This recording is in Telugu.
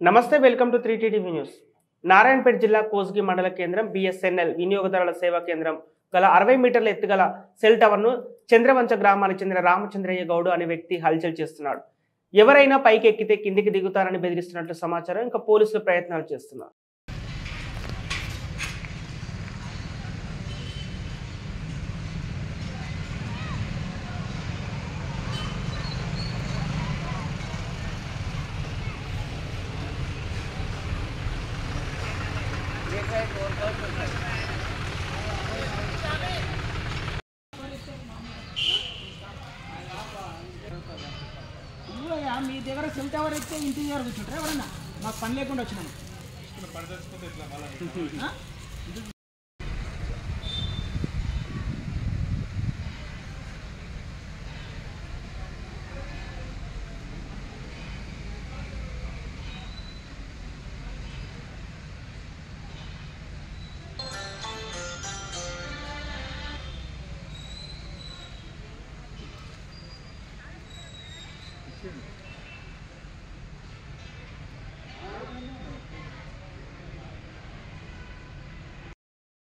నమస్తే welcome to 3TTV news. Narayanpet జిల్లా కోస్గి మండల కేంద్రం BSNL వినియోగదారుల సేవా కేంద్రం గల 60 మీటర్ల ఎత్తుగల సెల్ టవర్ను చంద్రవంచ గ్రామానికి చెందిన రామచంద్రయ్య గౌడ్ అనే వ్యక్తి హల్చల్ చేస్తున్నాడు. ఎవరైనా పైకి ఎక్కితే కిందికి దిగుతారని బెదిరిస్తున్నట్లు సమాచారం. ఇంకా పోలీసులు ప్రయత్నాలు చేస్తున్నారు. మీ దగ్గర సెల్ టవర్ ఎక్కితే ఇంటి దగ్గర కూర్చుంటారా ఎవరన్నా? మాకు పని లేకుండా వచ్చినాము.